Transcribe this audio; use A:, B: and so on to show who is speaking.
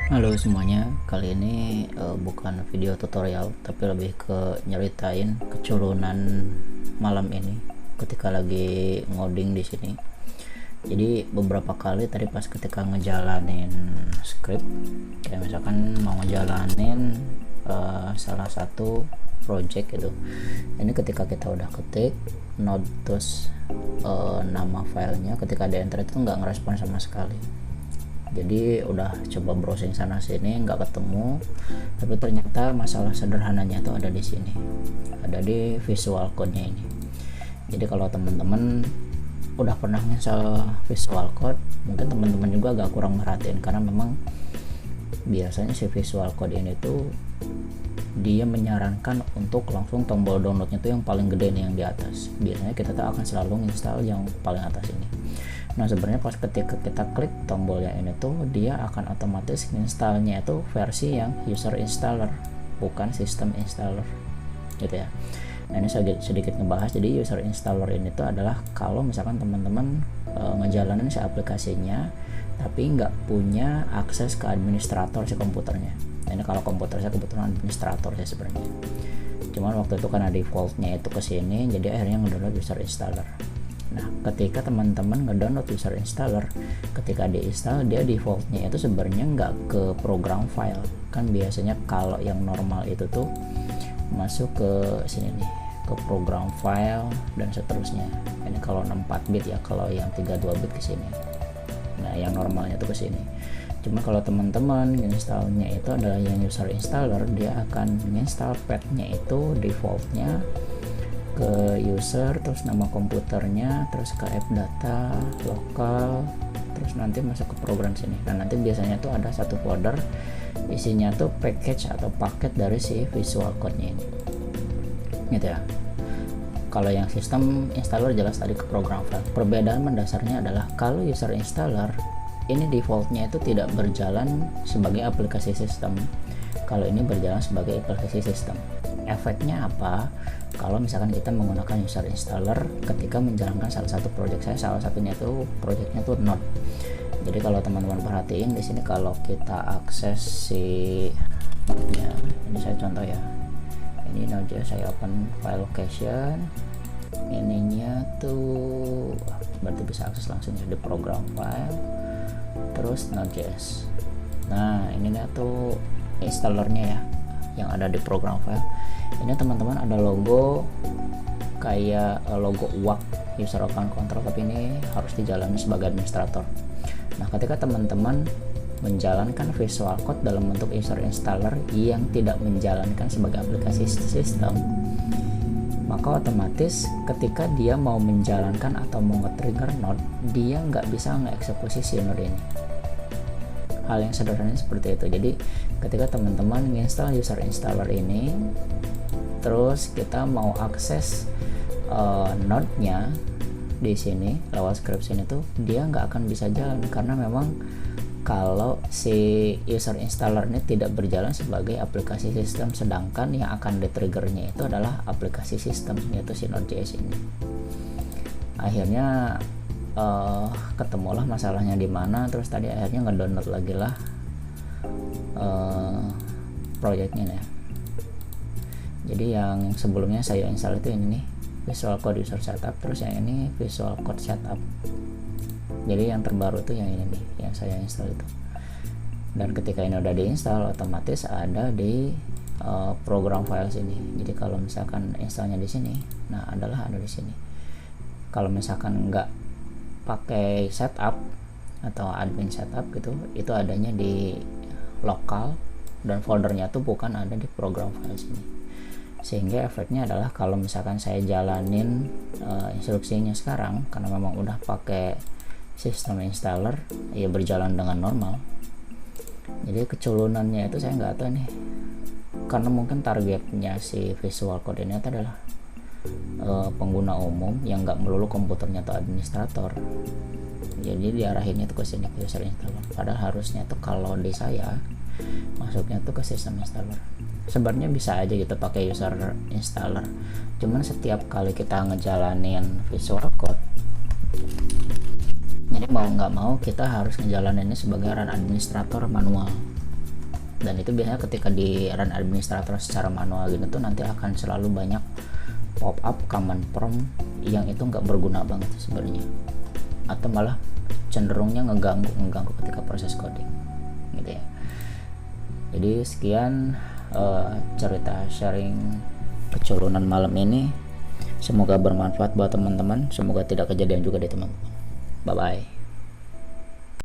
A: Halo semuanya, kali ini bukan video tutorial tapi lebih ke nyeritain keculunan malam ini ketika lagi ngoding di sini. Jadi beberapa kali tadi pas ketika ngejalanin script, kayak misalkan mau ngejalanin salah satu project gitu. Ini ketika kita udah ketik node terus nama filenya, ketika di enter itu nggak ngerespon sama sekali. Jadi udah coba browsing sana sini nggak ketemu, tapi ternyata masalah sederhananya tuh ada di sini, ada di visual code-nya ini. Jadi kalau teman-teman udah pernah install visual code, mungkin teman-teman juga agak kurang merhatiin, karena memang biasanya si visual code ini tuh dia menyarankan untuk langsung tombol downloadnya tuh yang paling gede nih, yang di atas. Biasanya kita tuh akan selalu install yang paling atas ini. Nah sebenarnya pas ketika kita klik tombol yang ini tuh, dia akan otomatis installnya itu versi yang user installer, bukan system installer gitu ya. Nah ini sedikit ngebahas. Jadi user installer ini tuh adalah kalau misalkan teman-teman ngejalanin si aplikasinya tapi nggak punya akses ke administrator si komputernya. Nah, ini kalau komputer saya kebetulan administrator sih sebenarnya, cuman waktu itu karena defaultnya itu kesini, jadi akhirnya ngedownload user installer. Nah ketika teman-teman ngedownload user installer, ketika diinstal dia defaultnya itu sebenarnya nggak ke program file. Kan biasanya kalau yang normal itu tuh masuk ke sini nih, ke program file dan seterusnya. Ini kalau 64 bit ya, kalau yang 32 bit ke sini. Nah yang normalnya tuh ke sini. Cuma kalau teman-teman installnya itu adalah yang user installer, dia akan install path-nya itu defaultnya ke user, terus nama komputernya, terus ke app data lokal, terus nanti masuk ke program sini. Nah nanti biasanya tuh ada satu folder isinya tuh package atau paket dari si visual code-nya ini gitu ya. Kalau yang sistem installer jelas tadi ke program file. Perbedaan mendasarnya adalah kalau user installer ini defaultnya itu tidak berjalan sebagai aplikasi sistem, kalau ini berjalan sebagai aplikasi sistem. Efeknya apa? Kalau misalkan kita menggunakan user installer ketika menjalankan salah satu project, saya salah satunya itu projectnya tuh Node. Jadi kalau teman-teman perhatiin di sini, kalau kita akses si Node-nya, ini saya contoh ya, ini Node, saya open file location, ininya tuh berarti bisa akses langsung di program file, terus Node.js. Nah ini tuh installernya ya, yang ada di program file. Ini teman-teman ada logo kayak logo WAP, user account control, tapi ini harus dijalani sebagai administrator. Nah ketika teman-teman menjalankan visual code dalam bentuk user installer yang tidak menjalankan sebagai aplikasi sistem, maka otomatis ketika dia mau menjalankan atau mau nge-trigger node, dia nggak bisa nge-eksekusi si node ini. Hal yang sederhana seperti itu. Jadi ketika teman-teman menginstal user installer ini, terus kita mau akses node-nya di sini lewat script sini tuh, dia nggak akan bisa jalan, karena memang kalau si user installer ini tidak berjalan sebagai aplikasi sistem, sedangkan yang akan di-triggernya itu adalah aplikasi sistem, yaitu si Node.js ini. Akhirnya ketemulah masalahnya di mana, terus tadi akhirnya ngedownload lagi lah projectnya ya. Jadi yang sebelumnya saya install itu ini nih, Visual Code User Setup, terus yang ini Visual Code Setup. Jadi yang terbaru tuh yang ini nih, yang saya install itu. Dan ketika ini udah diinstal, otomatis ada di program file sini. Jadi kalau misalkan installnya di sini, nah adalah ada di sini. Kalau misalkan nggak pakai setup atau admin setup gitu, itu adanya di lokal, dan foldernya tuh bukan ada di program file sini. Sehingga efeknya adalah kalau misalkan saya jalanin instruksinya sekarang, karena memang udah pakai sistem installer, ya berjalan dengan normal. Jadi keculunannya itu saya nggak tahu nih, karena mungkin targetnya si visual code ini adalah pengguna umum yang nggak melulu komputernya atau administrator. Jadi diarahinnya tuh ke sini, ke user installer. Padahal harusnya tuh kalau di saya masuknya tuh ke sistem installer. Sebenarnya bisa aja gitu pakai user installer, cuman setiap kali kita ngejalanin visual code, jadi mau nggak mau kita harus ngejalaninnya sebagai run administrator manual. Dan itu biasanya ketika di run administrator secara manual gitu tuh nanti akan selalu banyak pop up command prompt yang itu nggak berguna banget sebenarnya, atau malah cenderungnya ngeganggu ketika proses coding gitu ya. Jadi sekian cerita sharing keculunan malam ini, semoga bermanfaat buat teman-teman, semoga tidak kejadian juga deh teman-teman. Bye bye.